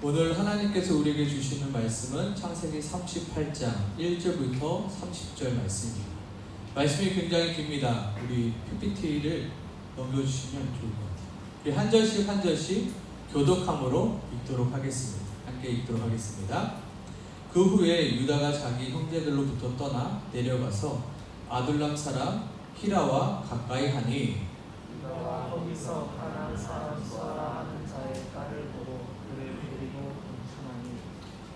오늘 하나님께서 우리에게 주시는 말씀은 창세기 38장 1절부터 30절 말씀입니다. 말씀이 굉장히 깁니다. 우리 PPT를 넘겨주시면 좋을 것 같아요. 우리 한 절씩 한 절씩 교독함으로 읽도록 하겠습니다. 함께 읽도록 하겠습니다. 그 후에 유다가 자기 형제들로부터 떠나 내려가서 아둘람 사람 히라와 가까이 하니 유다가 거기서 가나안 사람 수아라 하는 자의 딸을 보고 그를 데리고 임신하니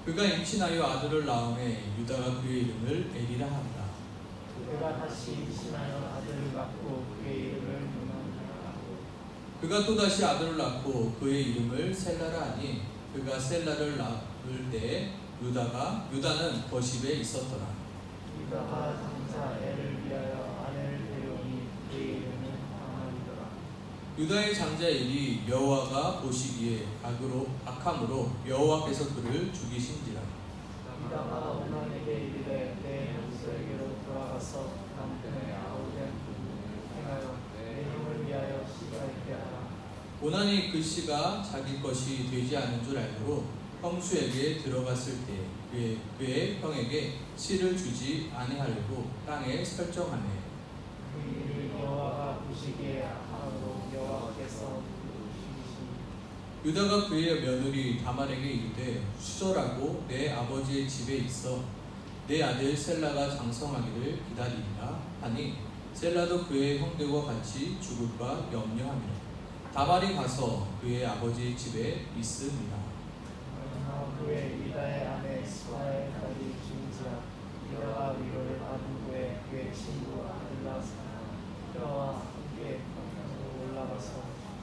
그가 임신하여 아들을 낳음에 유다가 그의 이름을 에리라 한다. 그가 다시 임신하여 아들을 낳고 그의 이름을 누나라 하고 그가 또다시 아들을 낳고 그의 이름을 셀라라 하니 그가 셀라를 낳을 때 유다는 거십에 있었더라. 유다가 장자 애를 위하여 아내를 데려오니 그의 이름은 다말이더라. 유다의 장자 엘이 여호와가 보시기에 악함으로 여호와께서 그를 죽이신지라. 유다가 오난에게 이르되 내 형수에게로 돌아가서 남편의 아우된 부분을 행하여 내 형을 위하여 씨가 있게 하라. 오난이 그 씨가 자기 것이 되지 않은 줄 알므로 형수에게 들어갔을 때 그의 형에게 씨를 주지 아니하려고 땅에 설정하네. 그 일을 여호와가 보시기에 악함으로 여호와께서 죽이시니 유다가 그의 며느리 다말에게 이르되 수절하고 내 아버지의 집에 있어 내 아들 셀라가 장성하기를 기다리리라 하니 셀라도 그의 형들과 같이 죽을까 염려하며 다말이 가서 그의 아버지의 집에 있으니라. 그러나 그의 유다의 아내 수아의 딸이 죽은지라 유다가 위로를 받은 후에 그의 친구 아들라 히라와 함께 평양으로 올라가서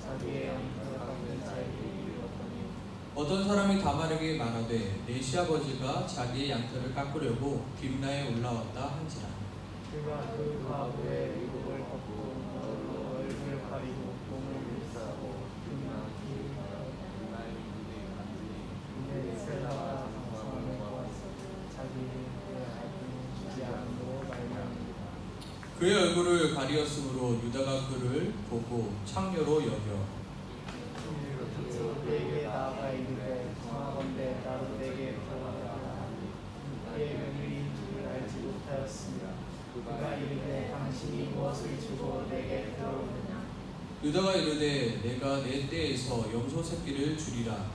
자기의 양털을 깎는 자에게 이르렀더니 어떤 사람이 다말에게 말하되 내 시아버지가 자기의 양털을 깎으려고 딥나에 올라왔다 한지라. 그가 그 과부의 의복을 벗고 머리로 얼굴을 가리고 몸을 감싸고 근데 셀라가 장성을 보아서 자기의 아들을 주지 않음으로 말미암아 그의 얼굴을 가리었으므로 유다가 그를 보고 창녀로 여겨 내게 나아가 이르되 청하건대 나도 내게 돌아가라 하니 그의 며느리인 줄을 알지 못하였습니다. 그가 이르되 당신이 무엇을 주고 내게 들어오느냐. 유다가 이르되 내가 내 떼에서 염소 새끼를 주리라.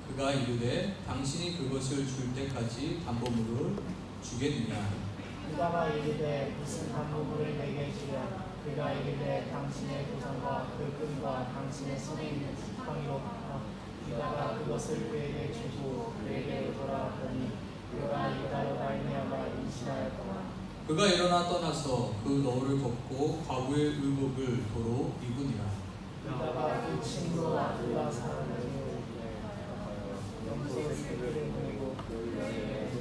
그가 이르되 당신이 그것을 줄 때까지 담보물을 주겠느냐. 유다가 이르되 무슨 담보물을 내게 주랴. 그가 이르되 당신의 도장과 그 끈과 당신의 손에 있는 지팡이로 갚아. 유다가 그것을 그에게 주고 그에게로 돌아왔더니 그가 유다로 말미암아 임신하였더라. 그가 일어나 떠나서 그 너울을 걷고 과부의 의복을 도로 입으니라. 유다가 그 친구 아둘라 사람에게 염소 새끼를 보내고 그 여인을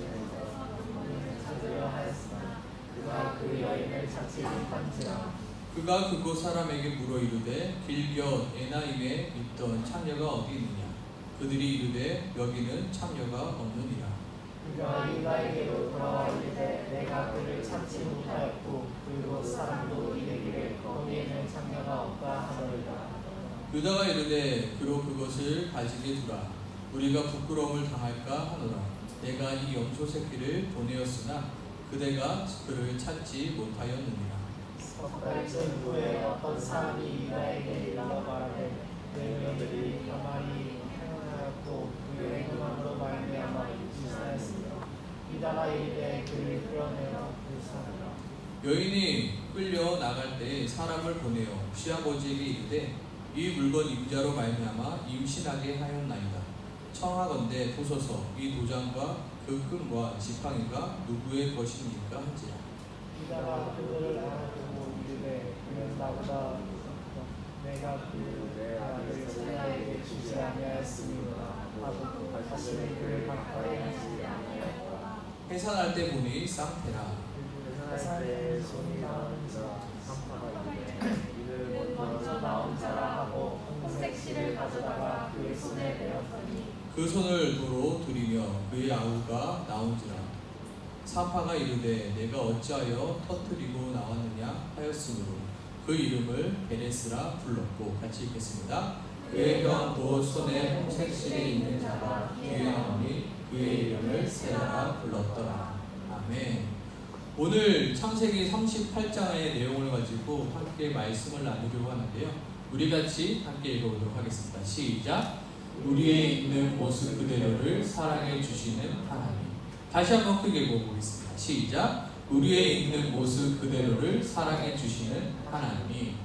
찾으려 하였으나 그가 그 여인을 찾지 못한지라. 그가 그곳 사람에게 물어 이르되 길곁 에나임에 있던 창녀가 어디 있느냐. 그들이 이르되 여기는 창녀가 없느니라. 그가 유다에게로 돌아와 이르되 내가 그를 찾지 못하였고 그곳 사람도 이르기를 거기에는 창녀가 없다 하더이다. 유다가 이르되 그로 그것을 가지게 두라. 우리가 부끄러움을 당할까 하노라. 내가 이 염소 새끼를 보내었으나 그대가 그를 찾지 못하였느니라. 석 달쯤 후에 어떤 사람이 유다에게 일러 말하되 내 며느리 다말이 행하였고 그의 행함으로 말미암아 임신하였으며 유다가 이르되 그를 끌어내어 불사하라. 여인이 끌려 나갈 때 사람을 보내어 시아버지에게 이르되 이 물건 임자로 말미암아 임신하게 하였나이다. 청하건대 보소서 이 도장과 그 끈과 지팡이가 누구의 것입니까 한지라. 유다가 그들을 알아보고 이르되 그는 나보다 내가 그 아들을 셀라에게 주지 아니하였으니라 하고 다시는 그를 가까이 하지 아니하였다. 해산할 때 보니 쌍태라. 해산의 손이 나온 자 이를 먼저 나온 자라 하고 홍색 실을 가져다가 그의 손에 대었더니 그 손을 도로 들이며 그의 아우가 나온지라. 사파가 이르되 내가 어찌하여 터뜨리고 나왔느냐 하였으므로 그 이름을 베레스라 불렀고. 같이 읽겠습니다. 그의 형 곧 손에 홍책실이 있는 자가 귀하오니 그의 이름을 세라라 불렀더라. 아멘. 오늘 창세기 38장의 내용을 가지고 함께 말씀을 나누려고 하는데요. 우리 같이 함께 읽어보도록 하겠습니다. 시작. 우리에 있는 모습 그대로를 사랑해 주시는 하나님. 다시 한번 크게 읽어보겠습니다. 시작. 우리에 있는 모습 그대로를 사랑해 주시는 하나님이.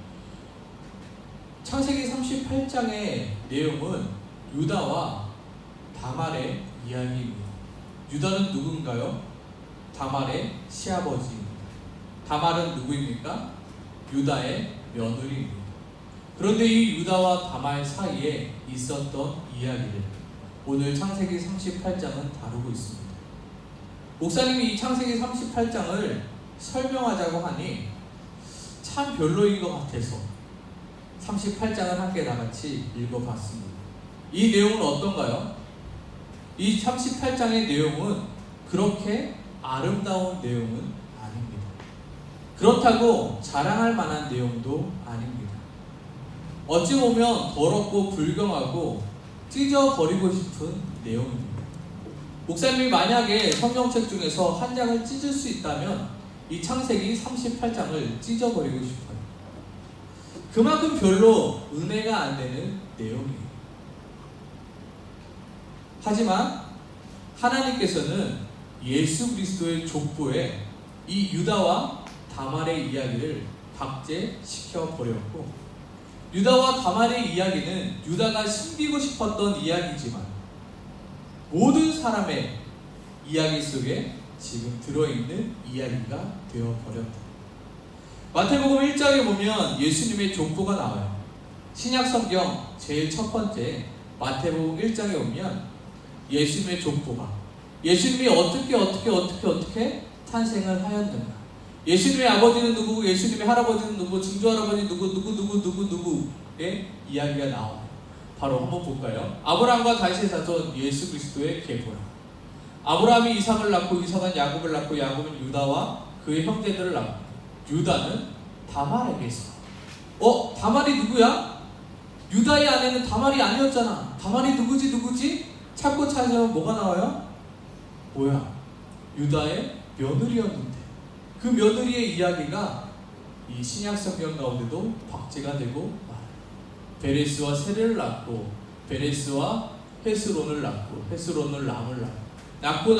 창세기 38장의 내용은 유다와 다말의 이야기입니다. 유다는 누군가요? 다말의 시아버지입니다. 다말은 누구입니까? 유다의 며느리입니다. 그런데 이 유다와 다말 사이에 있었던 이야기를 오늘 창세기 38장은 다루고 있습니다. 목사님이 이 창세기 38장을 설명하자고 하니 참 별로인 것 같아서 38장을 함께 다같이 읽어봤습니다. 이 내용은 어떤가요? 이 38장의 내용은 그렇게 아름다운 내용은 아닙니다. 그렇다고 자랑할 만한 내용도 아닙니다. 어찌 보면 더럽고 불경하고 찢어버리고 싶은 내용입니다. 목사님이 만약에 성경책 중에서 한 장을 찢을 수 있다면 이 창세기 38장을 찢어버리고 싶어요. 그만큼 별로 은혜가 안 되는 내용이에요. 하지만 하나님께서는 예수 그리스도의 족보에 이 유다와 다말의 이야기를 박제시켜 버렸고, 유다와 다말의 이야기는 유다가 숨기고 싶었던 이야기지만 모든 사람의 이야기 속에 지금 들어있는 이야기가 되어버렸다. 마태복음 1장에 보면 예수님의 족보가 나와요. 신약성경 제일 첫 번째 마태복음 1장에 보면 예수님의 족보가, 예수님이 어떻게 탄생을 하였는가, 예수님의 아버지는 누구고 예수님의 할아버지는 누구고 증조할아버지 누구의 이야기가 나와요. 바로 한번 볼까요? 아브라함과 다윗의 자손 예수 그리스도의 계보라. 아브라함이 이삭을 낳고 이삭은 야곱을 낳고 야곱은 유다와 그의 형제들을 낳고 유다는 다말에게서. 다말이 누구야? 유다의 아내는 다말이 아니었잖아. 다말이 누구지? 찾고 찾으면 뭐가 나와요? 뭐야? 유다의 며느리였는데 그 며느리의 이야기가 이 신약성경 가운데도 박제가 되고 말아요. 베레스와 세레를 낳고 베레스와 헤스론을 낳고 헤스론을 람을 낳고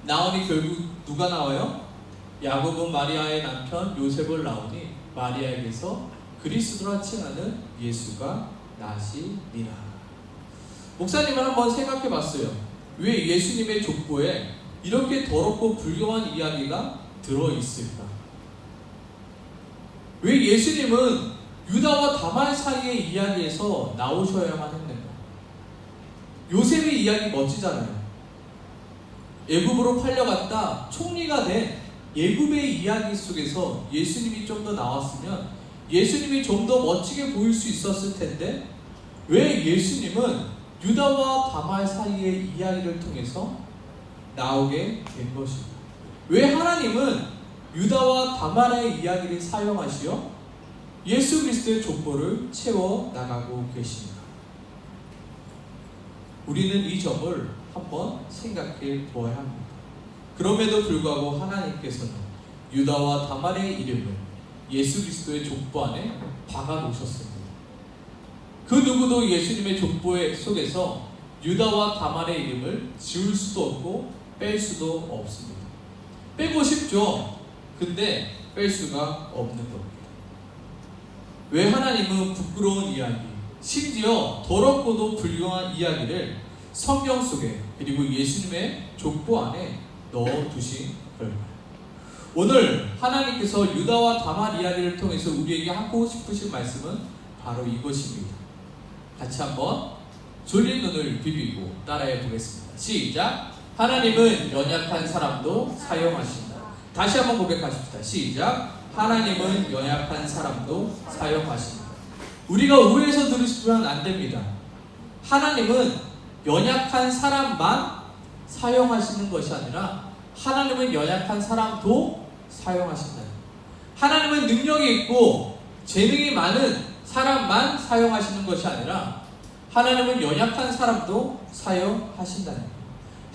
나오니 결국 누가 나와요? 야곱은 마리아의 남편 요셉을 낳으니 마리아에게서 그리스도라 칭하는 예수가 나시니라. 목사님은 한번 생각해 봤어요. 왜 예수님의 족보에 이렇게 더럽고 불경한 이야기가 들어있을까? 왜 예수님은 유다와 다말 사이의 이야기에서 나오셔야만 했는가? 요셉의 이야기 멋지잖아요. 애굽으로 팔려갔다 총리가 된 애굽의 이야기 속에서 예수님이 좀 더 나왔으면 예수님이 좀 더 멋지게 보일 수 있었을 텐데 왜 예수님은 유다와 다말 사이의 이야기를 통해서 나오게 된 것입니다. 왜 하나님은 유다와 다말의 이야기를 사용하시어 예수 그리스도의 족보를 채워 나가고 계십니다. 우리는 이 점을 한번 생각해 보아야 합니다. 그럼에도 불구하고 하나님께서는 유다와 다말의 이름을 예수 그리스도의 족보 안에 박아 놓으셨습니다. 그 누구도 예수님의 족보 속에서 유다와 다말의 이름을 지울 수도 없고 뺄 수도 없습니다. 빼고 싶죠. 근데 뺄 수가 없는 겁니다. 왜 하나님은 부끄러운 이야기, 심지어 더럽고도 불경한 이야기를 성경 속에 그리고 예수님의 족보 안에 넣어두신 걸까요? 오늘 하나님께서 유다와 다말 이야기를 통해서 우리에게 하고 싶으신 말씀은 바로 이것입니다. 같이 한번 졸린 눈을 비비고 따라해 보겠습니다. 시작. 하나님은 연약한 사람도 사용하신다. 다시 한번 고백하십시다. 시작. 하나님은 연약한 사람도 사용하신다. 우리가 오해해서 들으시면 안 됩니다. 하나님은 연약한 사람만 사용하시는 것이 아니라 하나님은 연약한 사람도 사용하신다. 하나님은 능력이 있고 재능이 많은 사람만 사용하시는 것이 아니라 하나님은 연약한 사람도 사용하신다는 거예요.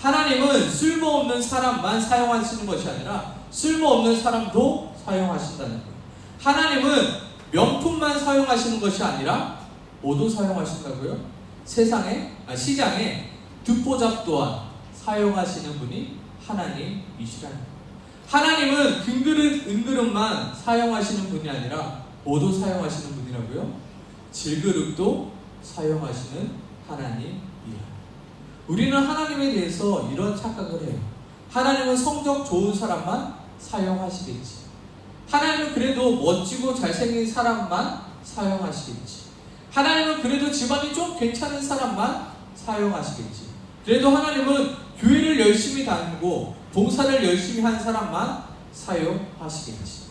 하나님은 쓸모없는 사람만 사용하시는 것이 아니라 쓸모없는 사람도 사용하신다는 거예요. 하나님은 명품만 사용하시는 것이 아니라 모두 사용하신다고요? 시장에 듣보잡 또한 사용하시는 분이 하나님이시라는 거예요. 하나님은 금그릇, 은그릇만 사용하시는 분이 아니라 모두 사용하시는 분이라고요? 질그릇도 사용하시는 하나님이라. 우리는 하나님에 대해서 이런 착각을 해요. 하나님은 성적 좋은 사람만 사용하시겠지. 하나님은 그래도 멋지고 잘생긴 사람만 사용하시겠지. 하나님은 그래도 집안이 좀 괜찮은 사람만 사용하시겠지. 그래도 하나님은 교회를 열심히 다니고 봉사를 열심히 한 사람만 사용하시겠지.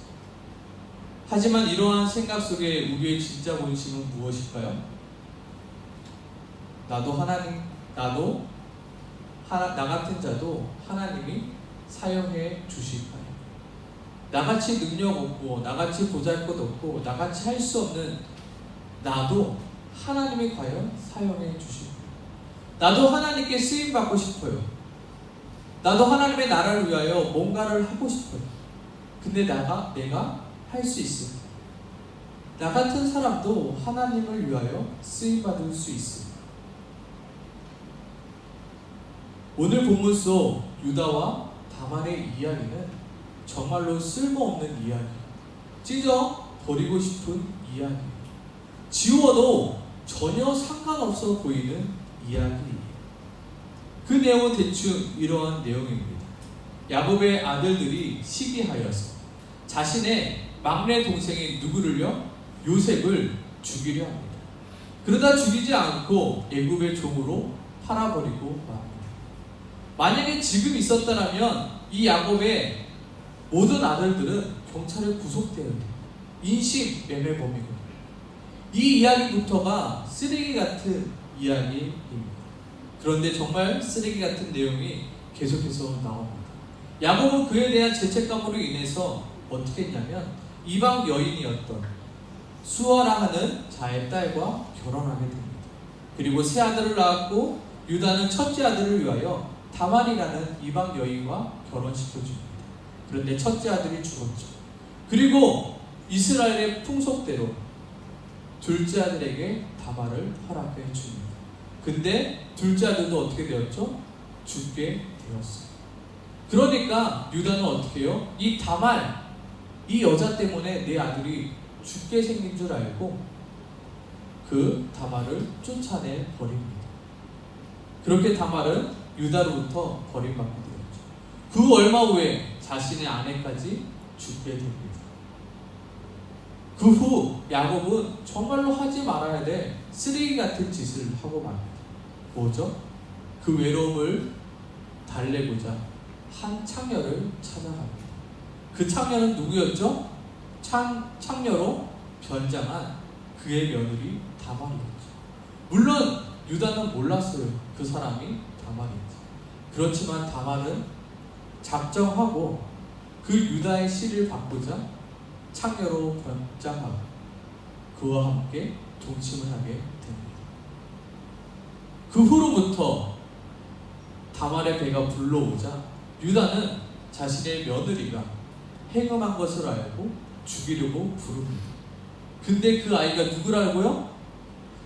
하지만 이러한 생각 속에 우리의 진짜 본심은 무엇일까요? 나 같은 자도 하나님이 사용해 주실까요? 나같이 능력 없고, 나같이 보잘것 없고, 나같이 할 수 없는 나도 하나님이 과연 사용해 주실까요? 나도 하나님께 쓰임 받고 싶어요. 나도 하나님의 나라를 위하여 뭔가를 하고 싶어요. 근데 내가 할 수 있어요. 나 같은 사람도 하나님을 위하여 쓰임 받을 수 있어요. 오늘 본문 속 유다와 다말의 이야기는 정말로 쓸모없는 이야기, 찢어 버리고 싶은 이야기, 지워도 전혀 상관없어 보이는 이야기입니다. 그 내용은 대충 이러한 내용입니다. 야곱의 아들들이 시기하여서 자신의 막내 동생인 누구를요? 요셉을 죽이려 합니다. 그러다 죽이지 않고 애굽의 종으로 팔아버리고 맙니다. 만약에 지금 있었다면 이 야곱의 모든 아들들은 경찰에 구속되어야 돼요. 인신 매매범이거든요. 이 이야기부터가 쓰레기 같은 이야기입니다. 그런데 정말 쓰레기 같은 내용이 계속해서 나옵니다. 야곱은 그에 대한 죄책감으로 인해서 어떻게 했냐면 이방 여인이었던 수아라 하는 자의 딸과 결혼하게 됩니다. 그리고 세 아들을 낳았고 유다는 첫째 아들을 위하여 다말이라는 이방 여인과 결혼시켜줍니다. 그런데 첫째 아들이 죽었죠. 그리고 이스라엘의 풍속대로 둘째 아들에게 다말을 허락해 줍니다. 근데 둘째 아들도 어떻게 되었죠? 죽게 되었어요. 그러니까 유다는 어떻게 해요? 이 다말, 이 여자 때문에 내 아들이 죽게 생긴 줄 알고 그 다말을 쫓아내 버립니다. 그렇게 다말은 유다로부터 버림받게 되었죠. 그 얼마 후에 자신의 아내까지 죽게 됩니다. 그 후 야곱은 정말로 하지 말아야 될 쓰레기 같은 짓을 하고 맙니다. 뭐죠? 그 외로움을 달래고자 한 창녀를 찾아갑니다. 그 창녀는 누구였죠? 창녀로 변장한 그의 며느리 다말이었죠. 물론 유다는 몰랐어요. 그 사람이 다말이었죠. 그렇지만 다말은 작정하고 그 유다의 씨를 받고자 창녀로 변장하고 그와 함께 동침을 하게 됩니다. 그 후로부터 다말의 배가 불러오자 유다는 자신의 며느리가 행음한 것을 알고 죽이려고 부릅니다. 근데 그 아이가 누구라고요?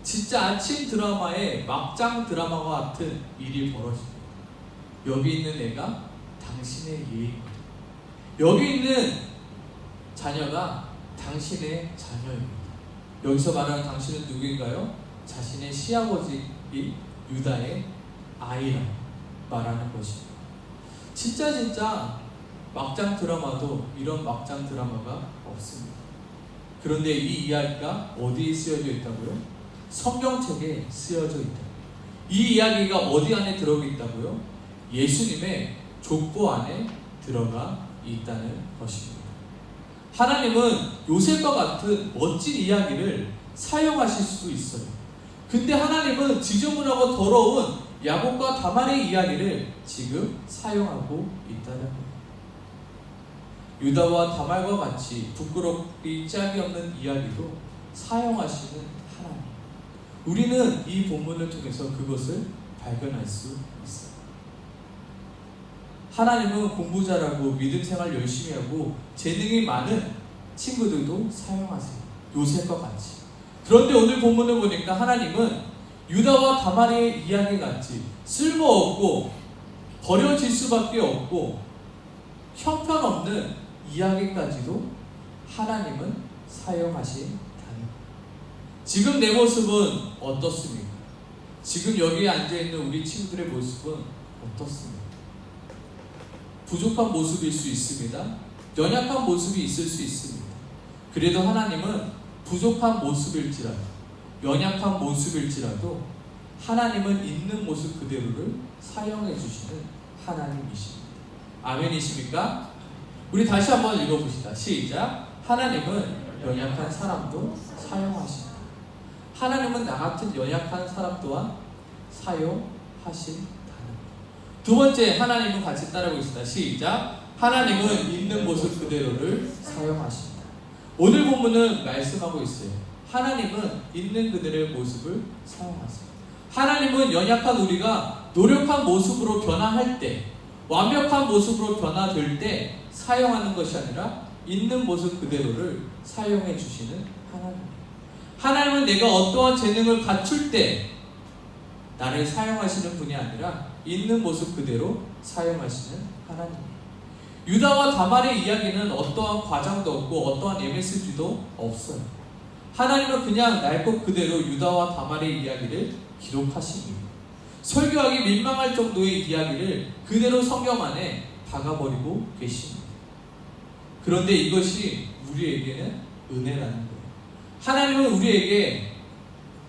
진짜 아침 드라마의 막장 드라마와 같은 일이 벌어집니다. 여기 있는 애가 당신의 예입니다. 여기 있는 자녀가 당신의 자녀입니다. 여기서 말하는 당신은 누구인가요? 자신의 시아버지 유다의 아이라 말하는 것입니다. 진짜 막장 드라마도 이런 막장 드라마가 없습니다. 그런데 이 이야기가 어디에 쓰여져 있다고요? 성경책에 쓰여져 있다. 이 이야기가 어디 안에 들어가 있다고요? 예수님의 족보 안에 들어가 있다는 것입니다. 하나님은 요셉과 같은 멋진 이야기를 사용하실 수도 있어요. 근데 하나님은 지저분하고 더러운 야곱과 다말의 이야기를 지금 사용하고 있다는 거예요. 유다와 다말과 같이 부끄럽기 짝이 없는 이야기도 사용하시는 하나님. 우리는 이 본문을 통해서 그것을 발견할 수 있어요. 하나님은 공부 잘하고 믿음 생활 열심히 하고 재능이 많은 친구들도 사용하세요. 요셉과 같이. 그런데 오늘 본문을 보니까 하나님은 유다와 다말의 이야기 같이 쓸모없고 버려질 수밖에 없고 형편없는 이야기까지도 하나님은 사용하신다는. 지금 내 모습은 어떻습니까? 지금 여기에 앉아있는 우리 친구들의 모습은 어떻습니까? 부족한 모습일 수 있습니다. 연약한 모습이 있을 수 있습니다. 그래도 하나님은 부족한 모습일지라도 연약한 모습일지라도 하나님은 있는 모습 그대로를 사용해 주시는 하나님이십니다. 아멘이십니까? 우리 다시 한번 읽어봅시다. 시작. 하나님은 연약한 사람도 사용하신다. 하나님은 나 같은 연약한 사람 또한 사용하신다. 두 번째, 하나님은 같이 따라하겠습니다. 시작. 하나님은 있는 모습 그대로를 사용하신다. 오늘 본문은 말씀하고 있어요. 하나님은 있는 그들의 모습을 사용하세요. 하나님은 연약한 우리가 노력한 모습으로 변화할 때, 완벽한 모습으로 변화될 때 사용하는 것이 아니라 있는 모습 그대로를 사용해 주시는 하나님. 하나님은 내가 어떠한 재능을 갖출 때 나를 사용하시는 분이 아니라 있는 모습 그대로 사용하시는 하나님. 유다와 다말의 이야기는 어떠한 과장도 없고 어떠한 MSG도 없어요. 하나님은 그냥 날 것 그대로 유다와 다말의 이야기를 기록하십니다. 설교하기 민망할 정도의 이야기를 그대로 성경 안에 박아버리고 계십니다. 그런데 이것이 우리에게는 은혜라는 거예요. 하나님은 우리에게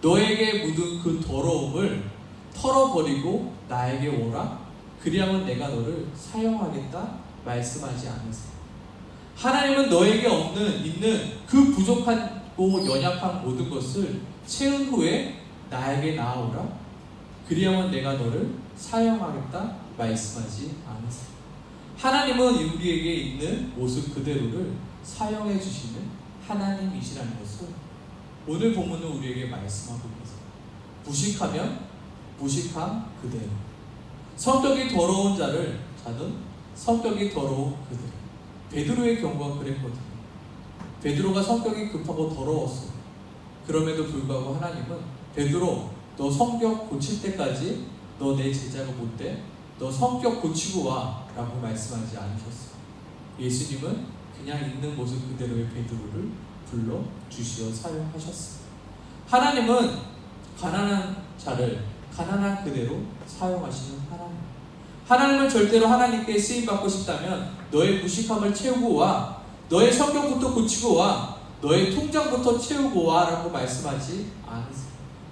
너에게 묻은 그 더러움을 털어버리고 나에게 오라. 그리하면 내가 너를 사용하겠다 말씀하지 않으세요. 하나님은 너에게 있는 그 부족하고 연약한 모든 것을 채운 후에 나에게 나아오라. 그리하면 내가 너를 사용하겠다 말씀하지 않으세요. 하나님은 우리에게 있는 모습 그대로를 사용해 주시는 하나님이시라는 것을 오늘 본문은 우리에게 말씀하고 계세요. 무식하면 무식함 그대로. 성격이 더러운 자는 성격이 더러운 그대로. 베드로의 경우가 그랬거든요. 베드로가 성격이 급하고 더러웠어요. 그럼에도 불구하고 하나님은 베드로, 너 성격 고칠 때까지 너 내 제자가 못 돼. 너 성격 고치고 와 라고 말씀하지 않으셨어요. 예수님은 그냥 있는 모습 그대로의 베드로를 불러주시어 사용하셨어요. 하나님은 가난한 자를 가난한 그대로 사용하시는 하나님. 하나님은 절대로 하나님께 쓰임받고 싶다면 너의 무식함을 채우고 와, 너의 성격부터 고치고 와, 너의 통장부터 채우고 와 라고 말씀하지 않으세요.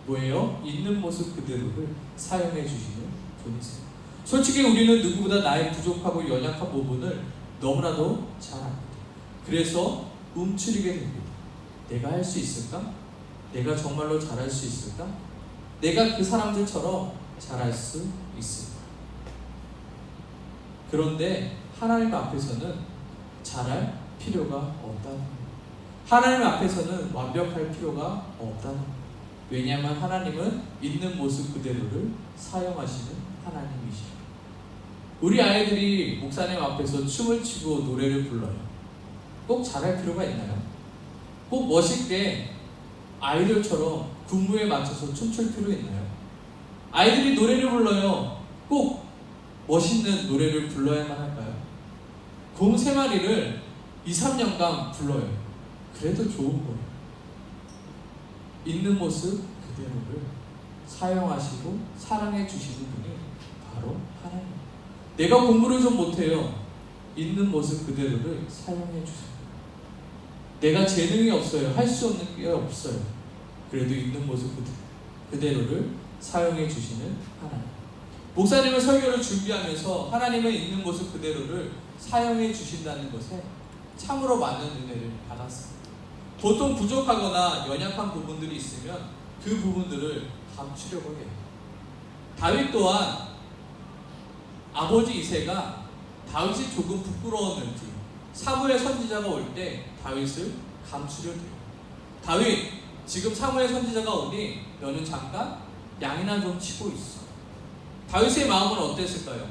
뭐예요? 있는 모습 그대로를 사용해 주시는 분이세요. 솔직히 우리는 누구보다 나의 부족하고 연약한 부분을 너무나도 잘 압니다. 그래서 움츠리게 됩니다. 내가 할 수 있을까? 내가 정말로 잘할 수 있을까? 내가 그 사람들처럼 잘할 수 있을까? 그런데 하나님 앞에서는 잘할 필요가 없다는 거예요. 하나님 앞에서는 완벽할 필요가 없다는 거예요. 왜냐하면 하나님은 있는 모습 그대로를 사용하시는 하나님이시죠. 우리 아이들이 목사님 앞에서 춤을 추고 노래를 불러요. 꼭 잘할 필요가 있나요? 꼭 멋있게 아이돌처럼 군무에 맞춰서 춤출 필요 있나요? 아이들이 노래를 불러요. 꼭 멋있는 노래를 불러야만 할까요? 곰 3마리를 2-3년간 불러요. 그래도 좋은 거예요. 있는 모습 그대로를 사용하시고 사랑해 주시는 분이 바로 하나님. 내가 공부를 좀 못해요. 있는 모습 그대로를 사용해 주세요. 내가 재능이 없어요. 할 수 없는 게 없어요. 그래도 있는 모습 그대로를 사용해 주시는 하나님. 목사님은 설교를 준비하면서 하나님의 있는 모습 그대로를 사용해 주신다는 것에 참으로 많은 은혜를 받았습니다. 보통 부족하거나 연약한 부분들이 있으면 그 부분들을 감추려고 해요. 다윗 또한 아버지 이새가 다윗이 조금 부끄러웠는지 사무엘 선지자가 올 때 다윗을 감추려 해요. 다윗, 지금 사무엘 선지자가 오니 너는 잠깐 양이나 좀 치고 있어. 다윗의 마음은 어땠을까요?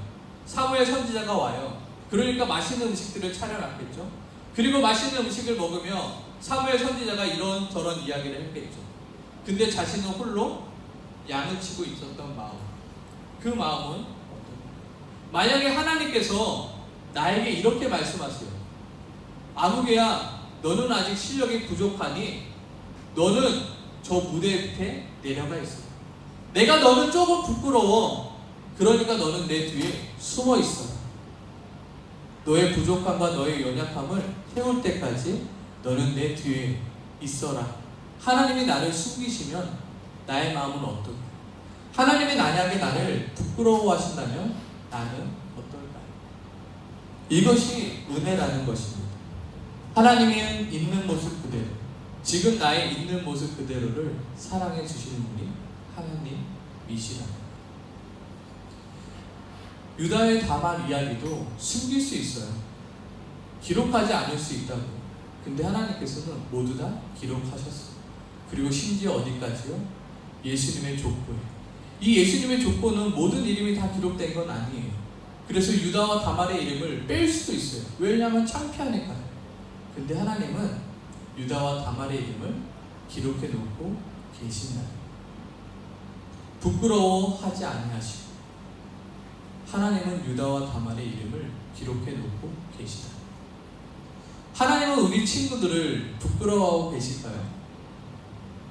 사무엘 선지자가 와요. 그러니까 맛있는 음식들을 차려놨겠죠. 그리고 맛있는 음식을 먹으며 사무엘 선지자가 이런저런 이야기를 했겠죠. 근데 자신은 홀로 양을 치고 있었던 마음, 그 마음은 어떨까요? 만약에 하나님께서 나에게 이렇게 말씀하세요. 아무개야, 너는 아직 실력이 부족하니 너는 저 무대 밑에 내려가 있어. 내가 너는 조금 부끄러워. 그러니까 너는 내 뒤에 숨어 있어. 너의 부족함과 너의 연약함을 채울 때까지 너는 내 뒤에 있어라. 하나님이 나를 숨기시면 나의 마음은 어떨까요? 하나님이 만약에 나를 부끄러워하신다면 나는 어떨까요? 이것이 은혜라는 것입니다. 하나님은 있는 모습 그대로, 지금 나의 있는 모습 그대로를 사랑해 주시는 분이 하나님이시다. 유다의 다말 이야기도 숨길 수 있어요. 기록하지 않을 수 있다고. 근데 하나님께서는 모두 다 기록하셨어요. 그리고 심지어 어디까지요? 예수님의 족보에. 이 예수님의 족보는 모든 이름이 다 기록된 건 아니에요. 그래서 유다와 다말의 이름을 뺄 수도 있어요. 왜냐하면 창피하니까요. 근데 하나님은 유다와 다말의 이름을 기록해 놓고 계신다. 부끄러워하지 아니하시고 하나님은 유다와 다말의 이름을 기록해 놓고 계시다. 하나님은 우리 친구들을 부끄러워하고 계실까요?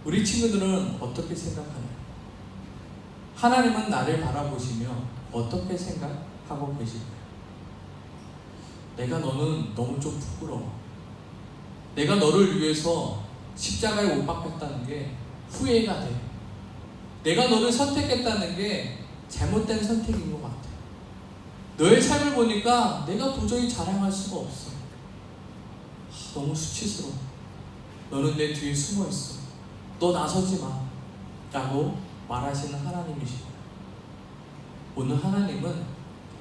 우리 친구들은 어떻게 생각하나요? 하나님은 나를 바라보시며 어떻게 생각하고 계실까요? 내가 너는 너무 좀 부끄러워. 내가 너를 위해서 십자가에 못 박혔다는 게 후회가 돼. 내가 너를 선택했다는 게 잘못된 선택인 것 같아. 너의 삶을 보니까 내가 도저히 자랑할 수가 없어. 너무 수치스러워. 너는 내 뒤에 숨어 있어. 너 나서지 마. 라고 말하시는 하나님이십니다. 오늘 하나님은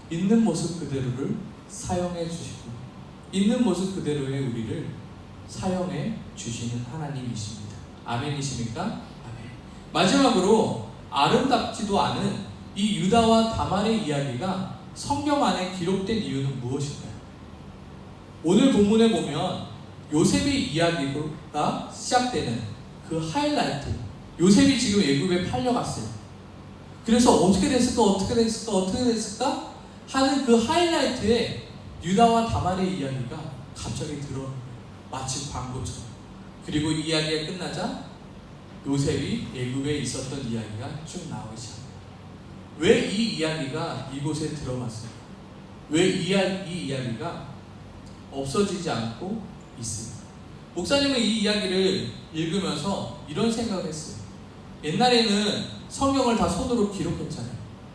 있는 모습 그대로를 사용해 주시고 있는 모습 그대로의 우리를 사용해 주시는 하나님이십니다. 아멘이십니까? 아멘. 마지막으로 아름답지도 않은 이 유다와 다말의 이야기가 성경 안에 기록된 이유는 무엇일까요? 오늘 본문에 보면 요셉의 이야기가 시작되는 그 하이라이트, 요셉이 지금 애굽에 팔려갔어요. 그래서 어떻게 됐을까 하는 그 하이라이트에 유다와 다말의 이야기가 갑자기 들어오는 거예요. 마치 광고처럼. 그리고 이 이야기가 끝나자 요셉이 애굽에 있었던 이야기가 쭉 나오기 시작합니다. 왜 이 이야기가 이곳에 들어갔을까? 왜 이 이야기가 없어지지 않고 있습니다. 목사님은 이 이야기를 읽으면서 이런 생각을 했어요. 옛날에는 성경을 다 손으로 기록했잖아요.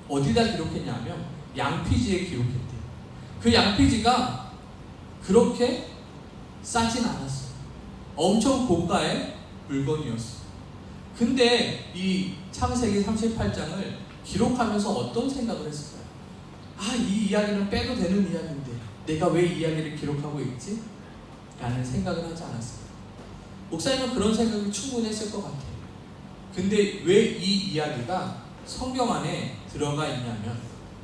어디다 기록했냐면 양피지에 기록했대요. 그 양피지가 그렇게 싸진 않았어요. 엄청 고가의 물건이었어요. 근데 이 창세기 38장을 기록하면서 어떤 생각을 했을까요? 이 이야기는 빼도 되는 이야기인데 내가 왜 이 이야기를 기록하고 있지? 라는 생각을 하지 않았어요. 목사님은 그런 생각이 충분히 했을 것 같아요. 근데 왜 이 이야기가 성경 안에 들어가 있냐면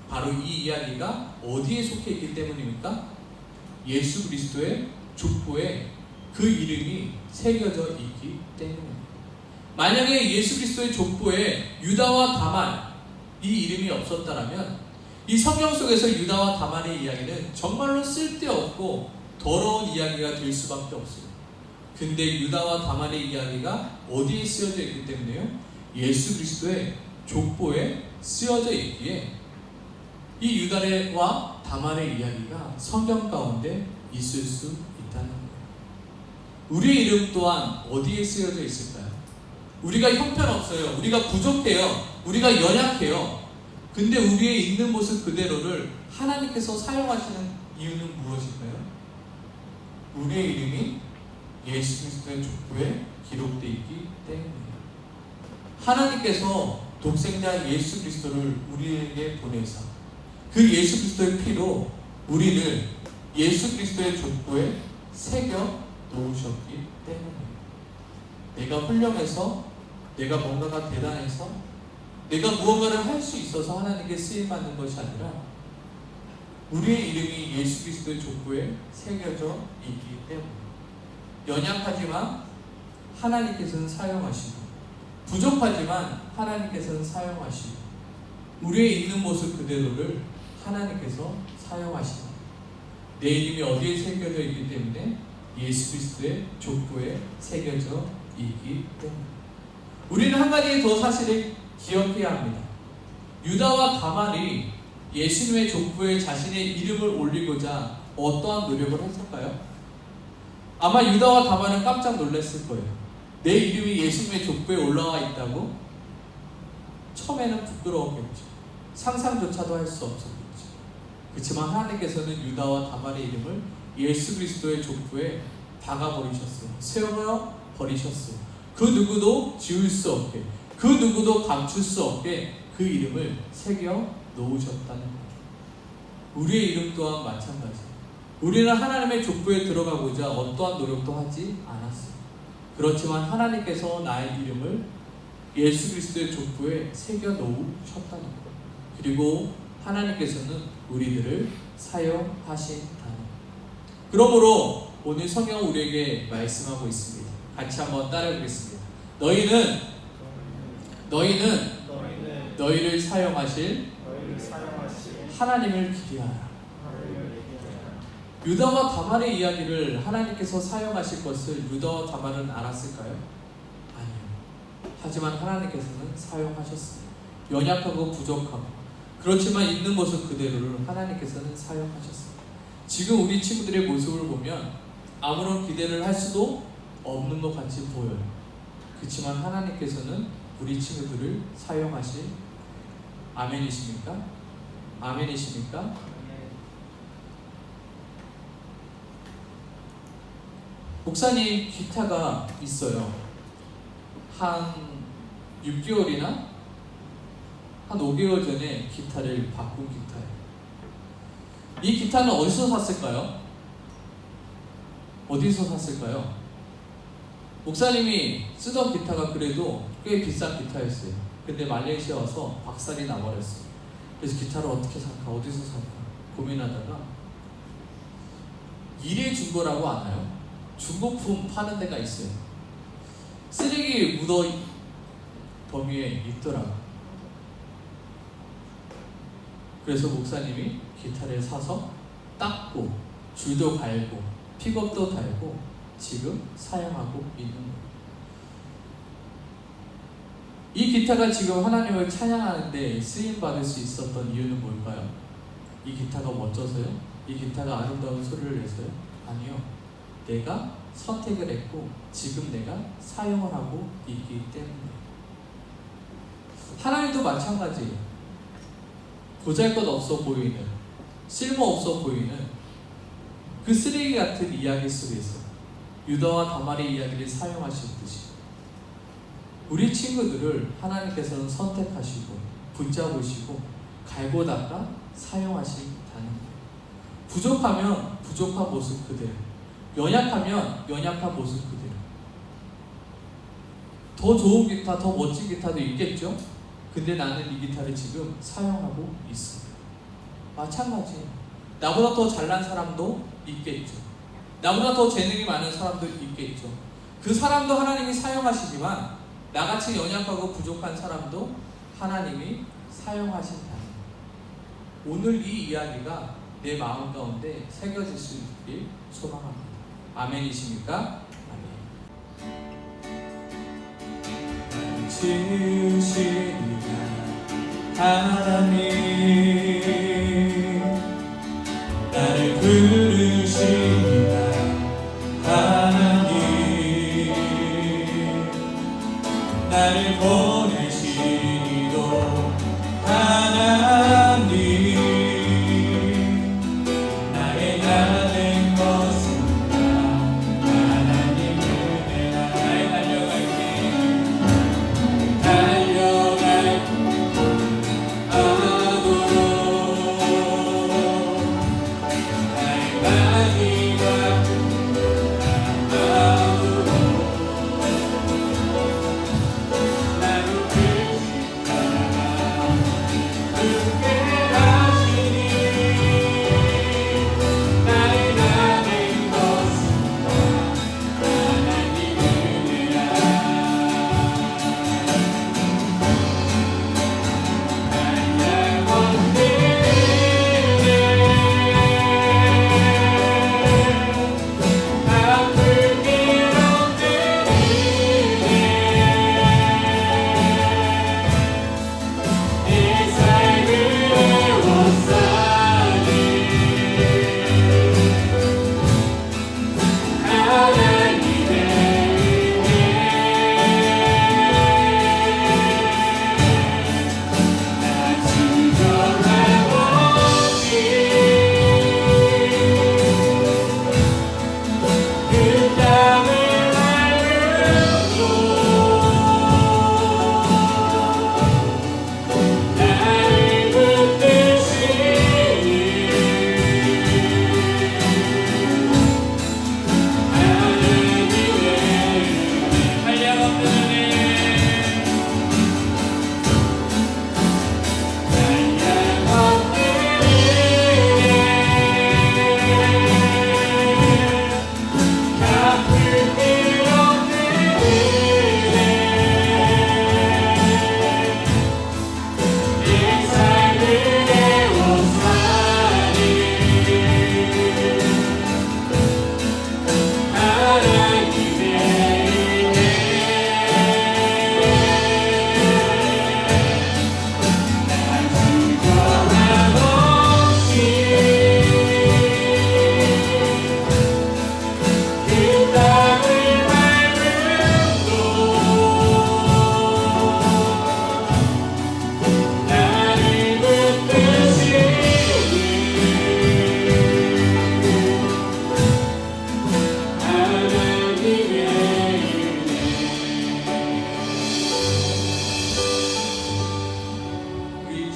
바로 이 이야기가 어디에 속해 있기 때문입니까? 예수 그리스도의 족보에 그 이름이 새겨져 있기 때문입니다. 만약에 예수 그리스도의 족보에 유다와 다말 이 이름이 없었다면 이 성경 속에서 유다와 다말의 이야기는 정말로 쓸데없고 더러운 이야기가 될 수밖에 없어요. 근데 유다와 다말의 이야기가 어디에 쓰여져 있기 때문에요? 예수 그리스도의 족보에 쓰여져 있기에 이 유다와 다말의 이야기가 성경 가운데 있을 수 있다는 거예요. 우리의 이름 또한 어디에 쓰여져 있을까요? 우리가 형편없어요. 우리가 부족해요. 우리가 연약해요. 근데 우리의 있는 모습 그대로를 하나님께서 사용하시는 이유는 무엇일까요? 우리의 이름이 예수 그리스도의 족보에 기록되어 있기 때문이에요. 하나님께서 독생자 예수 그리스도를 우리에게 보내사 그 예수 그리스도의 피로 우리를 예수 그리스도의 족보에 새겨 놓으셨기 때문이에요. 내가 훌륭해서, 내가 뭔가가 대단해서, 내가 무언가를 할 수 있어서 하나님께 쓰임받는 것이 아니라 우리의 이름이 예수 그리스도의 족보에 새겨져 있기 때문에 연약하지만 하나님께서는 사용하시고, 부족하지만 하나님께서는 사용하시고, 우리의 있는 모습 그대로를 하나님께서 사용하시고, 내 이름이 어디에 새겨져 있기 때문에 예수 그리스도의 족보에 새겨져 있기 때문에 우리는 한 가지 더 사실을 기억해야 합니다. 유다와 다말이 예수님의 족보에 자신의 이름을 올리고자 어떠한 노력을 했을까요? 아마 유다와 다말은 깜짝 놀랐을 거예요. 내 이름이 예수님의 족보에 올라와 있다고? 처음에는 부끄러웠겠죠. 상상조차도 할 수 없었겠죠. 그렇지만 하나님께서는 유다와 다말의 이름을 예수 그리스도의 족보에 박아버리셨어요. 세워 버리셨어요. 그 누구도 지울 수 없게, 그 누구도 감출 수 없게 그 이름을 새겨 놓으셨다는 거예요. 우리의 이름 또한 마찬가지예요. 우리는 하나님의 족보에 들어가고자 어떠한 노력도 하지 않았어요. 그렇지만 하나님께서 나의 이름을 예수 그리스도의 족보에 새겨 놓으셨다는 거예요. 그리고 하나님께서는 우리들을 사용하신다는 거예요. 그러므로 오늘 성경은 우리에게 말씀하고 있습니다. 같이 한번 따라해 보겠습니다. 너희는 너희를 사용하실 하나님을 기대하라. 유다와 다말의 이야기를 하나님께서 사용하실 것을 유다와 다말은 알았을까요? 아니요. 하지만 하나님께서는 사용하셨습니다. 연약하고 부족하고, 그렇지만 있는 모습 그대로를 하나님께서는 사용하셨습니다. 지금 우리 친구들의 모습을 보면 아무런 기대를 할 수도 없는 것 같이 보여요. 그렇지만 하나님께서는 우리 친구들을 사용하실, 아멘이십니까? 아멘이십니까? 목사님 기타가 있어요. 한 6개월이나 한 5개월 전에 기타를 바꾼 기타예요. 이 기타는 어디서 샀을까요? 어디서 샀을까요? 목사님이 쓰던 기타가 그래도 꽤 비싼 기타였어요. 근데 말레이시아 와서 박살이 나버렸어요. 그래서 기타를 어떻게 살까, 어디서 살까 고민하다가 일회 중고라고 아나요? 중고품 파는 데가 있어요. 쓰레기 무더미에 있더라고요. 그래서 목사님이 기타를 사서 닦고 줄도 갈고 픽업도 달고 지금 사용하고 있는 거예요. 이 기타가 지금 하나님을 찬양하는데 쓰임받을 수 있었던 이유는 뭘까요? 이 기타가 멋져서요? 이 기타가 아름다운 소리를 내서요? 아니요. 내가 선택을 했고 지금 내가 사용을 하고 있기 때문에. 하나님도 마찬가지예요. 보잘것없어 보이는, 쓸모없어 보이는 그 쓰레기 같은 이야기 속에서 유다와 다말의 이야기를 사용하셨듯이 우리 친구들을 하나님께서는 선택하시고 붙잡으시고 갈고 닦아 사용하신다는 거예요. 부족하면 부족한 모습 그대로, 연약하면 연약한 모습 그대로. 더 좋은 기타, 더 멋진 기타도 있겠죠? 근데 나는 이 기타를 지금 사용하고 있습니다. 마찬가지예요. 나보다 더 잘난 사람도 있겠죠. 나보다 더 재능이 많은 사람도 있겠죠. 그 사람도 하나님이 사용하시지만 나같이 연약하고 부족한 사람도 하나님이 사용하신다. 오늘 이 이야기가 내 마음 가운데 새겨질 수 있길 소망합니다. 아멘이십니까? 아멘. 지으시니가 하나님, 나를 부르시니가 하나님, 나를 보내시니도 하나님, 나의 나 된 것은 다 하나님 은혜라. 나의 달려갈게 아도록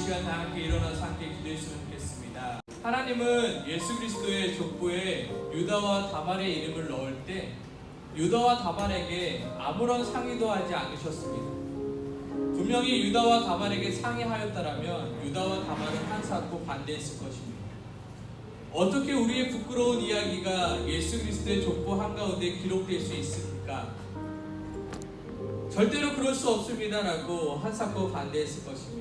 시간 함께 일어나서 함께 기도했으면 좋겠습니다. 하나님은 예수 그리스도의 족보에 유다와 다말의 이름을 넣을 때 유다와 다말에게 아무런 상의도 하지 않으셨습니다. 분명히 유다와 다말에게 상의하였다라면 유다와 다말은 한사코 반대했을 것입니다. 어떻게 우리의 부끄러운 이야기가 예수 그리스도의 족보 한가운데 기록될 수 있습니까? 절대로 그럴 수 없습니다라고 한사코 반대했을 것입니다.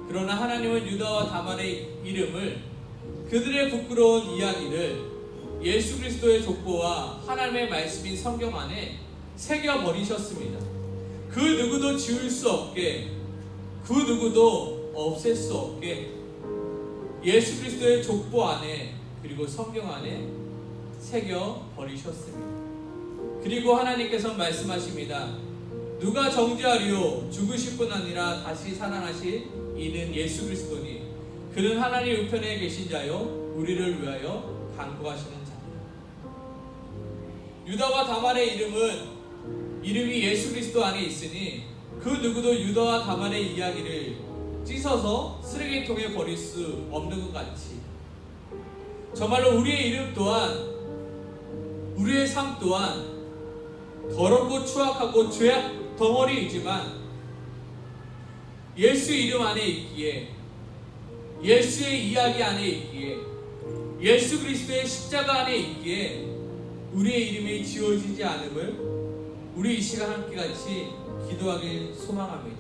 그러나 하나님은 유다와 다말의 이름을, 그들의 부끄러운 이야기를 예수 그리스도의 족보와 하나님의 말씀인 성경 안에 새겨버리셨습니다. 그 누구도 지울 수 없게, 그 누구도 없앨 수 없게 예수 그리스도의 족보 안에, 그리고 성경 안에 새겨버리셨습니다. 그리고 하나님께서 말씀하십니다. 누가 정죄하리요? 죽으실 뿐 아니라 다시 살아나실 이는 예수 그리스도니 그는 하나님 우편에 계신 자요 우리를 위하여 간구하시는 자니라. 유다와 다말의 이름이 예수 그리스도 안에 있으니 그 누구도 유다와 다말의 이야기를 찢어서 쓰레기통에 버릴 수 없는 것 같이 정말로 우리의 이름 또한, 우리의 삶 또한 더럽고 추악하고 죄악 덩어리이지만 예수 이름 안에 있기에, 예수의 이야기 안에 있기에, 예수 그리스도의 십자가 안에 있기에 우리의 이름이 지워지지 않음을 우리 이 시간 함께 같이 기도하길 소망합니다.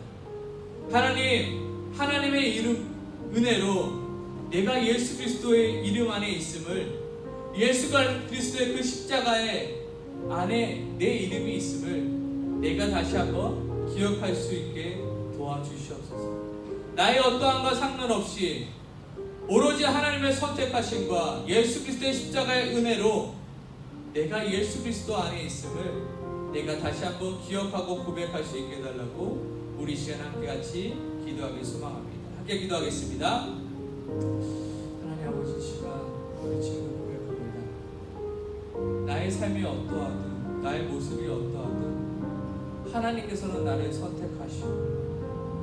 하나님, 하나님의 이름 은혜로 내가 예수 그리스도의 이름 안에 있음을, 예수 그리스도의 그 십자가의 안에 내 이름이 있음을 내가 다시 한번 기억할 수 있게 도와주시옵소서. 나의 어떠함과 상관없이 오로지 하나님의 선택하심과 예수 그리스도의 십자가의 은혜로 내가 예수 그리스도 안에 있음을 내가 다시 한번 기억하고 고백할 수 있게 해달라고 우리 시간 함께 같이 기도하길 소망합니다. 함께 기도하겠습니다. 하나님 아버지, 시간 우리 친구 고백합니다. 나의 삶이 어떠하든, 나의 모습이 어떠하든 하나님께서는 나를 선택하시고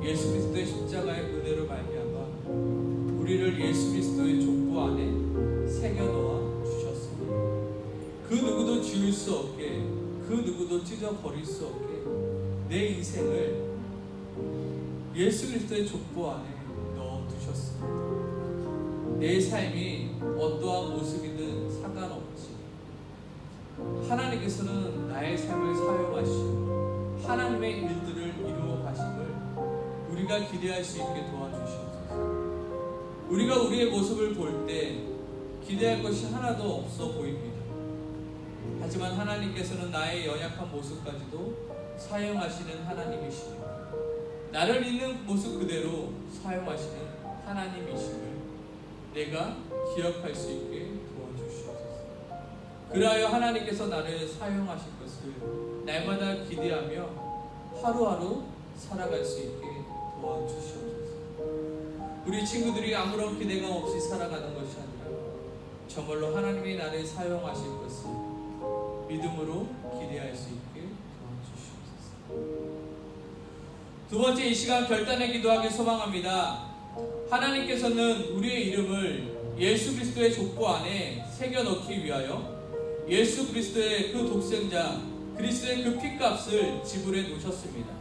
예수 그리스도의 십자가의 은혜로 말미암아 우리를 예수 그리스도의 족보 안에 새겨 넣어 주셨습니다. 그 누구도 지울 수 없게, 그 누구도 찢어버릴 수 없게 내 인생을 예수 그리스도의 족보 안에 넣어 두셨습니다. 내 삶이 어떠한 모습이든 상관없지, 하나님께서는 나의 삶을 사용하시고 하나님의 일들을 이루어 가심을 우리가 기대할 수 있게 도와주시옵소서. 우리가 우리의 모습을 볼 때 기대할 것이 하나도 없어 보입니다. 하지만 하나님께서는 나의 연약한 모습까지도 사용하시는 하나님이십니다. 나를 있는 모습 그대로 사용하시는 하나님이심을 내가 기억할 수 있게 도와주시옵소서. 그리하여 하나님께서 나를 사용하실 것을 날마다 기대하며 하루하루 살아갈 수 있게 도와주시옵소서. 우리 친구들이 아무런 기대감 없이 살아가는 것이 아니라 정말로 하나님이 나를 사용하실 것을 믿음으로 기대할 수 있게 도와주시옵소서. 두 번째, 이 시간 결단의 기도하기 소망합니다. 하나님께서는 우리의 이름을 예수 그리스도의 족보 안에 새겨넣기 위하여 예수 그리스도의 그 독생자 그리스도의 그 핏값을 지불해 놓으셨습니다.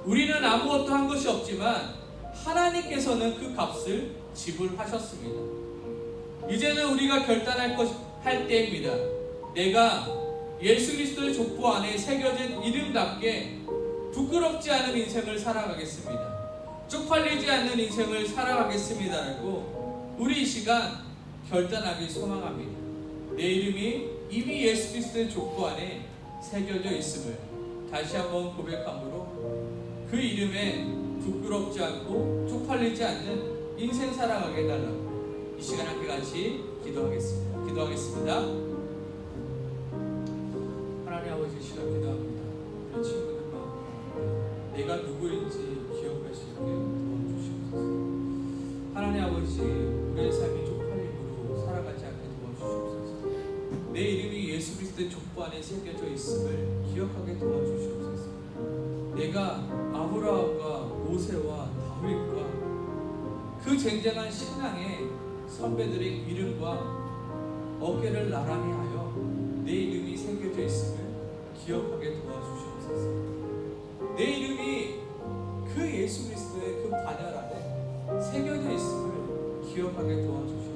우리는 아무것도 한 것이 없지만 하나님께서는 그 값을 지불하셨습니다. 이제는 우리가 할 때입니다. 내가 예수 그리스도의 족보 안에 새겨진 이름답게 부끄럽지 않은 인생을 살아가겠습니다. 쪽팔리지 않는 인생을 살아가겠습니다라고 우리 이 시간 결단하길 소망합니다. 내 이름이 이미 예수 그리스도의 족보 안에 새겨져 있음을 다시 한번 고백함으로 그 이름에 부끄럽지 않고 쪽팔리지 않는 인생 살아가게 해달라고 이 시간 함께 같이 기도하겠습니다. 하나님 아버지, 시간 기도합니다. 우리 친구들 마음 내가 누구인지 기억할 수 있게 도와주시옵소서. 하나님 아버지, 우리의 삶이 쪽팔림으로 살아가지 않게 도와주시옵소서. 내 이름이 예수 그리스도의 족보 안에 새겨져 있음을 기억하게 도와주시옵소서. 내가 아브라함과 모세와 다윗과 그 쟁쟁한 신앙에 선배들의 이름과 어깨를 나란히 하여 내 이름이 새겨져 있음을 기억하게 도와주시옵소서. 내 이름이 그 예수 그리스도의 그 반열 안에 새겨져 있음을 기억하게 도와주시옵소서.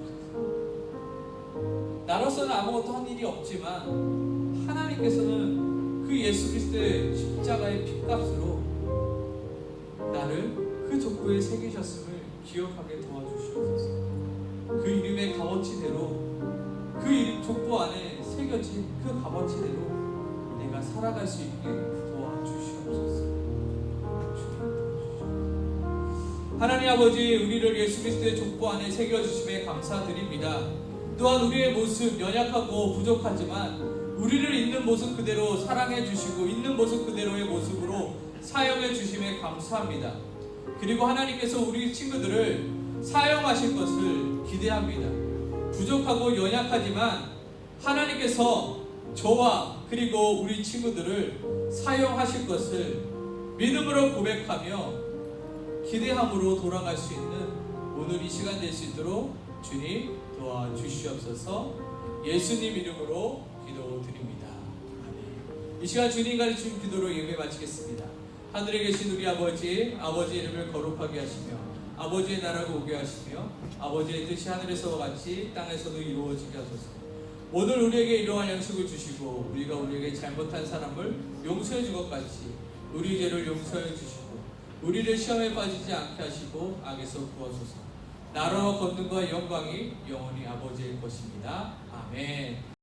나로서는 아무것도 한 일이 없지만 하나님께서는 그 예수 그리스도의 십자가의 핏값으로 나를 그 족보에 새기셨음을 기억하게 도와주시옵소서. 그 이름의 값어치대로 그 이름 족보 안에 새겨진 그 값어치대로 내가 살아갈 수 있게 도와주시옵소서. 하나님 아버지, 우리를 예수 그리스도의 족보 안에 새겨주심에 감사드립니다. 또한 우리의 모습 연약하고 부족하지만 우리를 있는 모습 그대로 사랑해 주시고 있는 모습 그대로의 모습으로 사용해 주심에 감사합니다. 그리고 하나님께서 우리 친구들을 사용하실 것을 기대합니다. 부족하고 연약하지만 하나님께서 저와 그리고 우리 친구들을 사용하실 것을 믿음으로 고백하며 기대함으로 돌아갈 수 있는 오늘 이 시간 될 수 있도록 주님 도와주시옵소서. 예수님 이름으로 기도드립니다. 아멘. 이 시간 주님 가르치신 기도로 예배 마치겠습니다. 하늘에 계신 우리 아버지, 아버지의 이름을 거룩하게 하시며 아버지의 나라가 오게 하시며 아버지의 뜻이 하늘에서와 같이 땅에서도 이루어지게 하소서. 오늘 우리에게 이러한 양식을 주시고 우리가 우리에게 잘못한 사람을 용서해 준 것 같이 우리 죄를 용서해 주시고 우리를 시험에 빠지지 않게 하시고 악에서 구하소서. 나라와 권능과 영광이 영원히 아버지의 것입니다. 아멘.